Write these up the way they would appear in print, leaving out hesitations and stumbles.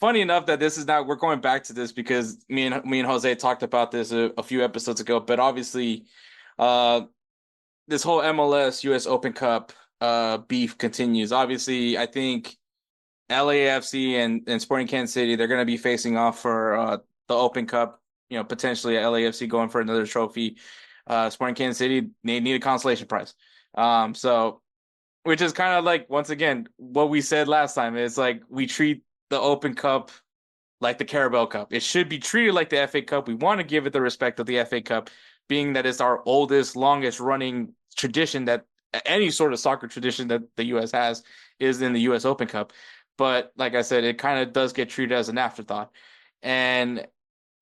funny enough that this is now we're going back to this because me and Jose talked about this a few episodes ago. But obviously, uh, this whole MLS U.S. Open Cup beef continues. Obviously, I think LAFC and Sporting Kansas City, they're going to be facing off for the Open Cup. Potentially LAFC going for another trophy. Sporting Kansas City, they need a consolation prize. So which is kind of like once again what we said last time. It's like we treat the Open Cup like the Carabao Cup. It should be treated like the FA Cup. We want to give it the respect of the FA Cup, being that it's our oldest, longest running tradition that any sort of soccer tradition that the US has is in the US Open Cup. But like I said, it kind of does get treated as an afterthought. And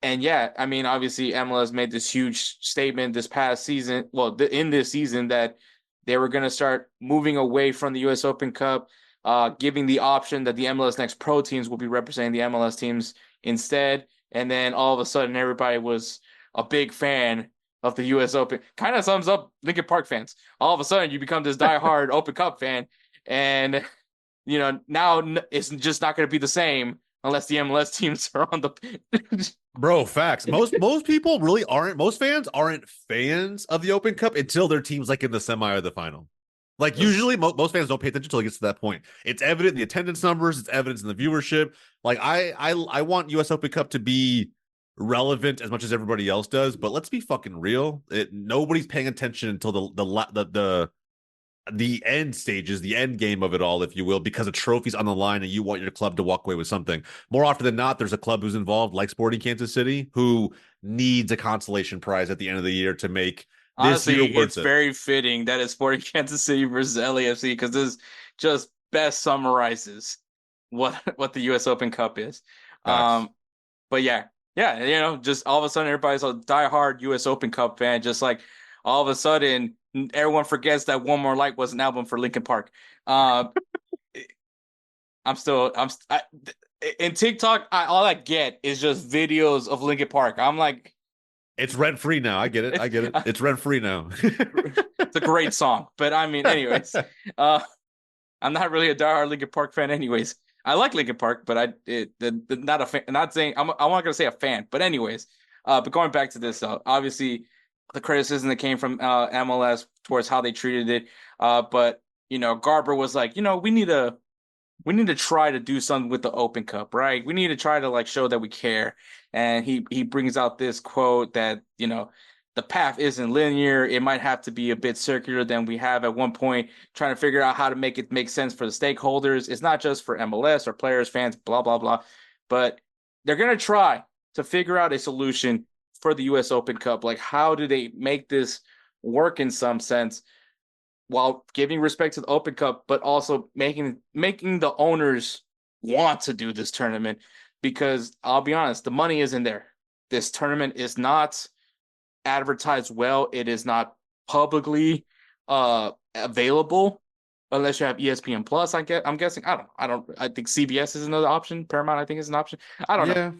and yeah, I mean, obviously MLS made this huge statement this past season, well, in this season that they were going to start moving away from the US Open Cup, giving the option that the MLS Next Pro teams will be representing the MLS teams instead. And then all of a sudden, everybody was a big fan of the US Open. Kind of sums up Lincoln Park fans. All of a sudden, you become this diehard Open Cup fan. And, now it's just not going to be the same unless the MLS teams are on the. Bro, facts. Most people really aren't. Most fans aren't fans of the Open Cup until their team's like in the semi or the final. Like usually, most fans don't pay attention until it gets to that point. It's evident in the attendance numbers. It's evident in the viewership. Like I want U.S. Open Cup to be relevant as much as everybody else does. But let's be fucking real. Nobody's paying attention until the end stages, the end game of it all, if you will, because a trophy's on the line and you want your club to walk away with something. More often than not, there's a club who's involved, like Sporting Kansas City, who needs a consolation prize at the end of the year to make this Honestly, year worth it's it. very fitting that it's Sporting Kansas City versus LAFC because this just best summarizes what the U.S. Open Cup is. Facts. Um, but yeah, just all of a sudden everybody's a diehard U.S. Open Cup fan. Just like all of a sudden everyone forgets that One More Light was an album for Linkin Park. Uh, in TikTok, all I get is just videos of Linkin Park. I'm like, It's rent free now. I get it. I get it. It's rent free now. it's a great song. But I mean, anyways, uh, I'm not really a diehard Linkin Park fan, anyways. I like Linkin Park, but not a fan. Not saying I'm not gonna say a fan, but anyways. But going back to this, obviously the criticism that came from MLS towards how they treated it. But Garber was like, we need to try to do something with the Open Cup, right? We need to try to like show that we care. And he brings out this quote that, the path isn't linear. It might have to be a bit circular than we have at one point, trying to figure out how to make it make sense for the stakeholders. It's not just for MLS or players, fans, blah, blah, blah. But they're going to try to figure out a solution for the US Open Cup. Like, how do they make this work in some sense? While giving respect to the Open Cup, but also making the owners want to do this tournament because I'll be honest, the money isn't there. This tournament is not advertised well. It is not publicly available unless you have ESPN Plus. I'm guessing. I think CBS is another option. Paramount, I think, is an option. I don't know. Yeah.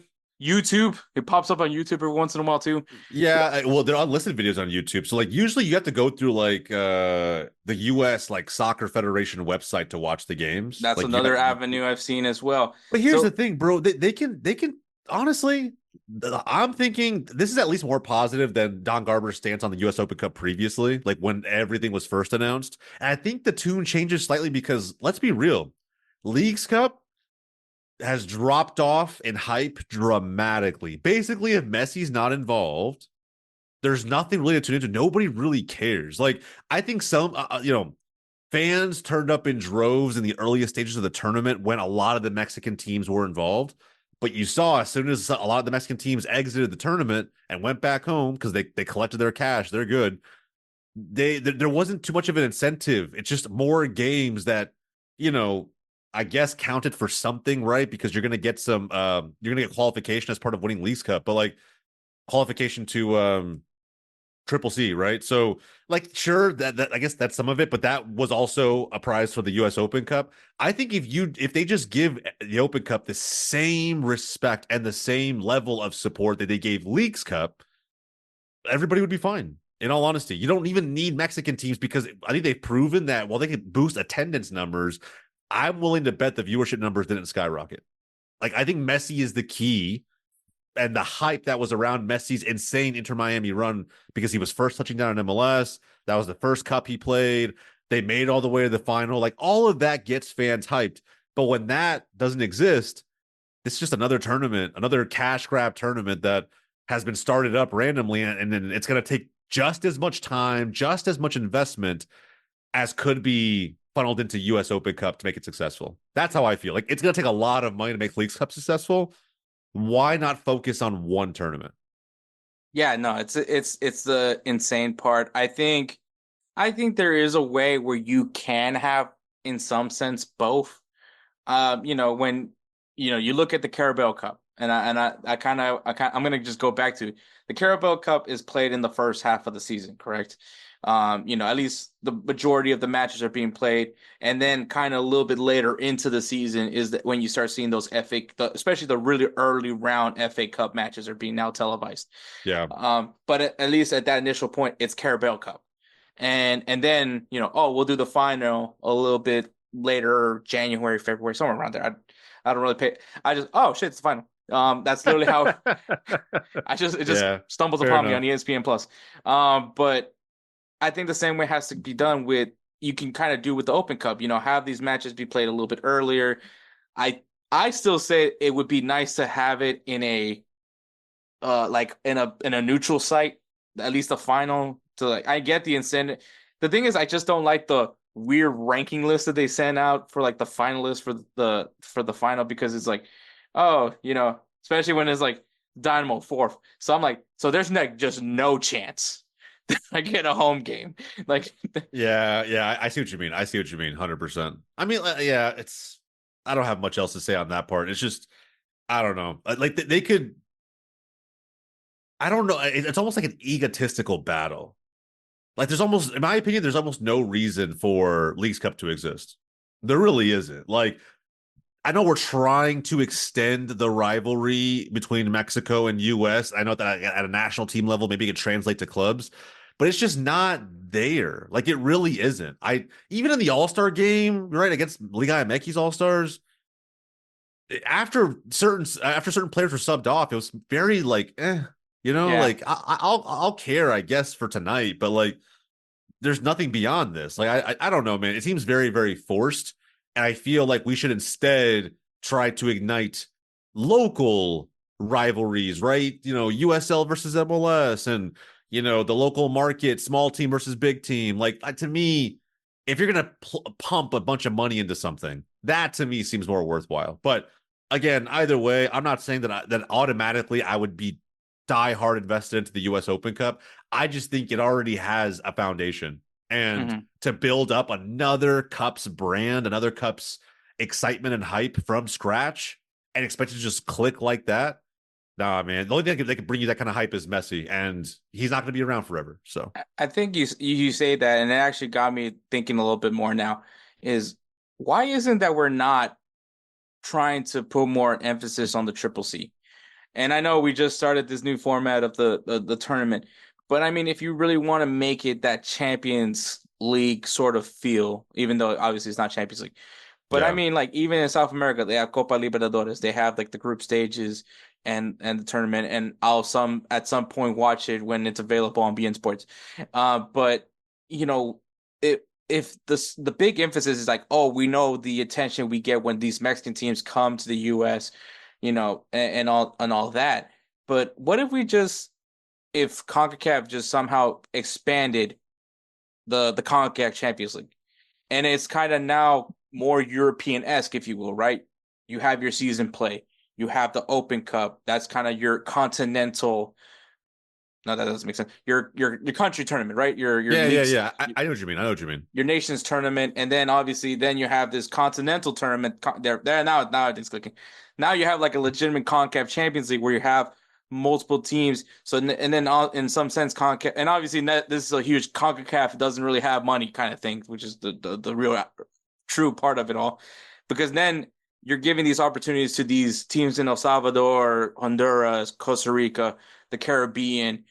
YouTube, it pops up on YouTube every once in a while too. Yeah, well, they're unlisted videos on YouTube. So like usually you have to go through like the US like soccer federation website to watch the games. That's Like another avenue I've seen as well. but here's So the thing, bro. They can honestly, I'm thinking this is at least more positive than Don Garber's stance on the US Open Cup previously, like when everything was first announced. And I think the tune changes slightly because let's be real, Leagues Cup has dropped off in hype dramatically. Basically, if Messi's not involved, there's nothing really to tune into. Nobody really cares. Like, I think some, fans turned up in droves in the earliest stages of the tournament when a lot of the Mexican teams were involved. But you saw as soon as a lot of the Mexican teams exited the tournament and went back home because they collected their cash, they're good. There wasn't too much of an incentive. It's just more games that, I guess counted for something, right? Because you're gonna get qualification as part of winning Leagues Cup, but like qualification to Triple C, right? So like sure that I guess that's some of it, but that was also a prize for the US Open Cup. I think if they just give the Open Cup the same respect and the same level of support that they gave Leagues Cup, everybody would be fine. In all honesty, you don't even need Mexican teams because I think they've proven that while they can boost attendance numbers, I'm willing to bet the viewership numbers didn't skyrocket. Like I think Messi is the key, and the hype that was around Messi's insane Inter Miami run because he was first touching down in MLS. That was the first cup he played. They made all the way to the final. Like all of that gets fans hyped. But when that doesn't exist, it's just another tournament, another cash grab tournament that has been started up randomly, and then it's going to take just as much time, just as much investment as could be funneled into US Open Cup to make it successful. That's how I feel. Like it's going to take a lot of money to make Leagues Cup successful. Why not focus on one tournament? Yeah, no, it's the insane part. I think there is a way where you can have, in some sense, both. When you look at the Carabao Cup, and I'm gonna just go back to the Carabao Cup is played in the first half of the season, correct? At least the majority of the matches are being played, and then kind of a little bit later into the season is that when you start seeing those especially the really early round FA Cup matches are being now televised. Yeah. But at least at that initial point, it's Carabao Cup. And then, we'll do the final a little bit later, January, February, somewhere around there. I don't really pay. I just, oh shit, it's the final. That's literally how it just Yeah, stumbles fair upon me enough. on ESPN Plus. But I think the same way has to be done with, you can kind of do with the Open Cup, have these matches be played a little bit earlier. I I still say it would be nice to have it in a like in a neutral site, at least the final to like I get the incentive. The thing is I just don't like the weird ranking list that they send out for like the finalists for the final because it's like, oh, especially when it's like Dynamo fourth. So I'm like, so there's like just no chance that I get a home game. Like Yeah, yeah, I see what you mean. I see what you mean, 100%. I mean, yeah, it's I don't have much else to say on that part. It's just I don't know. Like they could I don't know. It's almost like an egotistical battle. Like there's almost, in my opinion, there's almost no reason for Leagues Cup to exist. There really isn't. Like I know we're trying to extend the rivalry between Mexico and US. I know that at a national team level, maybe it could translate to clubs, but it's just not there. Like it really isn't. I even in the All-Star game, right, against Liga MX All-Stars, after certain players were subbed off, it was very like, yeah. like I'll care, I guess, for tonight, but like there's nothing beyond this. Like I don't know, man. It seems very, very forced. And I feel like we should instead try to ignite local rivalries, right? USL versus MLS and the local market, small team versus big team. Like to me, if you're gonna pump a bunch of money into something, that to me seems more worthwhile. But again, either way, I'm not saying that automatically I would be die hard invested into the US Open Cup. I just think it already has a foundation. And Mhm. to build up another Cups brand, another Cups excitement and hype from scratch and expect it to just click like that. Nah, man. The only thing that can bring you that kind of hype is Messi, and he's not going to be around forever. So, I think you say that, and it actually got me thinking a little bit more now. Is why isn't that we're not trying to put more emphasis on the triple C? And I know we just started this new format of the tournament, but I mean, if you really want to make it that Champions League sort of feel, even though obviously it's not Champions League, but I yeah. mean, like even in South America, they have Copa Libertadores. They have like the group stages and the tournament, and I'll some at some point watch it when it's available on BN Sports. But you know, if the big emphasis is like, oh, we know the attention we get when these Mexican teams come to the U.S., and all that. But what if if CONCACAF just somehow expanded the CONCACAF Champions League? And it's kind of now more European-esque, if you will, right? You have your season play. You have the Open Cup. That's kind of your continental. No, that doesn't make sense. Your country tournament, right? Your Yeah, yeah, leagues, yeah. I know what you mean. I know what you mean. your nation's tournament, and then obviously then you have this continental tournament. There now it's clicking. Now you have like a legitimate CONCACAF Champions League where you have multiple teams. So and then in some sense CONCACAF, and obviously this is a huge CONCACAF doesn't really have money kind of thing, which is the real true part of it all, because then you're giving these opportunities to these teams in El Salvador, Honduras, Costa Rica, the Caribbean,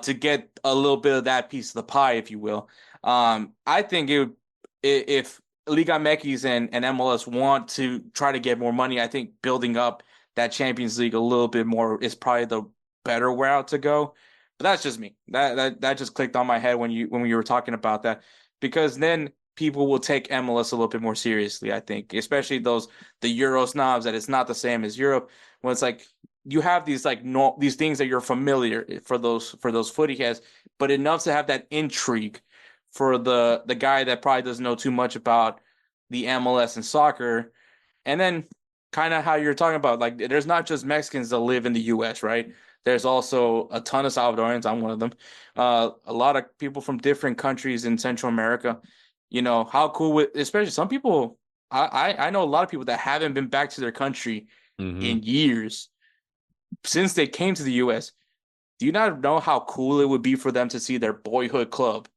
to get a little bit of that piece of the pie, if you will. I think if Liga MX and MLS want to try to get more money, I think building up that Champions League a little bit more is probably the better route to go. But that's just me. That just clicked on my head when you were talking about that, because then people will take MLS a little bit more seriously, I think, especially the Euro snobs, that it's not the same as Europe, when it's like you have these like no these things that you're familiar for those footy heads, but enough to have that intrigue for the guy that probably doesn't know too much about the MLS and soccer. And then kind of how you're talking about, like, there's not just Mexicans that live in the US, right? There's also a ton of Salvadorians. I'm one of them. A lot of people from different countries in Central America. You know, how cool with, especially some people, I know a lot of people that haven't been back to their country Mm-hmm. in years since they came to the US. Do you not know how cool it would be for them to see their boyhood club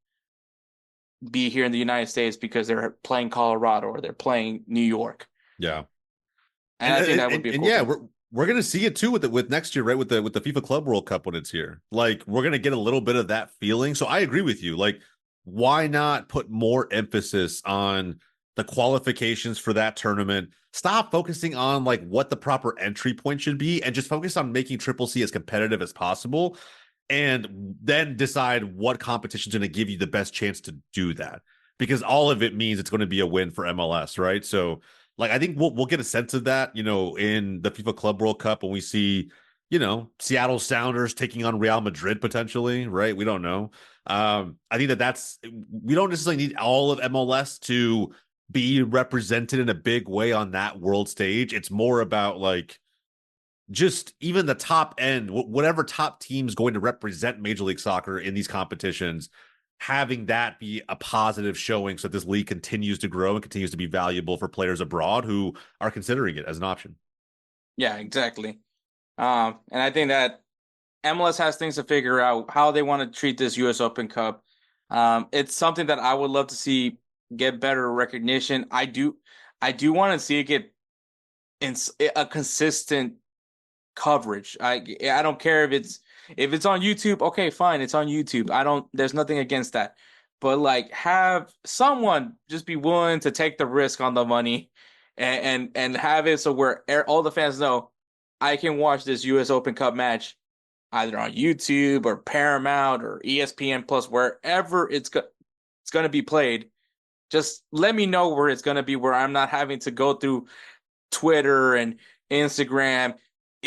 be here in the United States because they're playing Colorado or they're playing New York? Yeah. And I think that would be a And cool yeah, thing. we're gonna see it too with next year, right? With the FIFA Club World Cup when it's here. Like we're gonna get a little bit of that feeling. So I agree with you. Like, why not put more emphasis on the qualifications for that tournament? Stop focusing on like what the proper entry point should be and just focus on making Triple C as competitive as possible. And then decide what competition is going to give you the best chance to do that. Because all of it means it's going to be a win for MLS, right? So like I think we'll get a sense of that, in the FIFA Club World Cup when we see, Seattle Sounders taking on Real Madrid potentially, right? We don't know. I think that's we don't necessarily need all of MLS to be represented in a big way on that world stage. It's more about like just even the top end, whatever top team's going to represent Major League Soccer in these competitions, having that be a positive showing so that this league continues to grow and continues to be valuable for players abroad who are considering it as an option. Yeah, exactly. And I think that MLS has things to figure out how they want to treat this US Open Cup. It's something that I would love to see get better recognition. I do want to see it get in a consistent coverage. I don't care if it's on YouTube, okay, fine, it's on YouTube. I don't There's nothing against that. But like, have someone just be willing to take the risk on the money and have it so where all the fans know I can watch this US Open Cup match either on YouTube or Paramount or ESPN Plus, wherever it's going to be played. Just let me know where it's going to be, where I'm not having to go through Twitter and Instagram,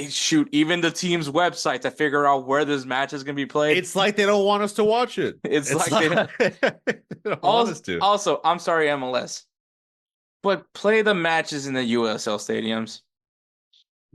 shoot, even the team's website to figure out where this match is going to be played. It's like they don't want us to watch it. It's It's like they like they don't want us to. also, I'm sorry, MLS, but play the matches in the USL stadiums.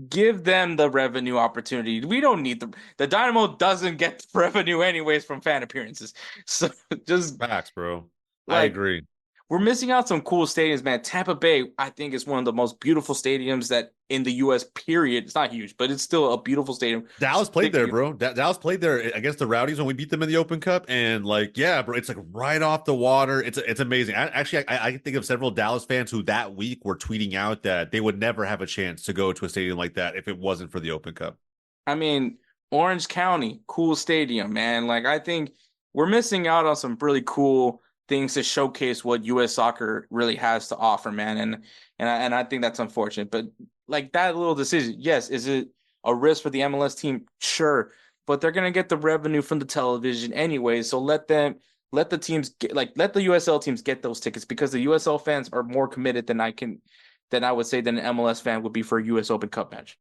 Give them the revenue opportunity. We don't need the Dynamo doesn't get revenue anyways from fan appearances. So just Facts, bro. I like, agree. we're missing out some cool stadiums, man. Tampa Bay, I think, is one of the most beautiful stadiums that in the US, period. It's not huge, but it's still a beautiful stadium. Dallas played there, bro. Dallas played there against the Rowdies when we beat them in the Open Cup, and like, yeah, bro, it's like right off the water. It's amazing. I can think of several Dallas fans who that week were tweeting out that they would never have a chance to go to a stadium like that if it wasn't for the Open Cup. I mean, Orange County, cool stadium, man. Like, I think we're missing out on some really cool things to showcase what US soccer really has to offer, man. And I think that's unfortunate. But like, that little decision, yes, is it a risk for the MLS team? Sure. But they're gonna get the revenue from the television anyway. So let the teams get, like, let the USL teams get those tickets, because the USL fans are more committed than I would say than an MLS fan would be for a US Open Cup match.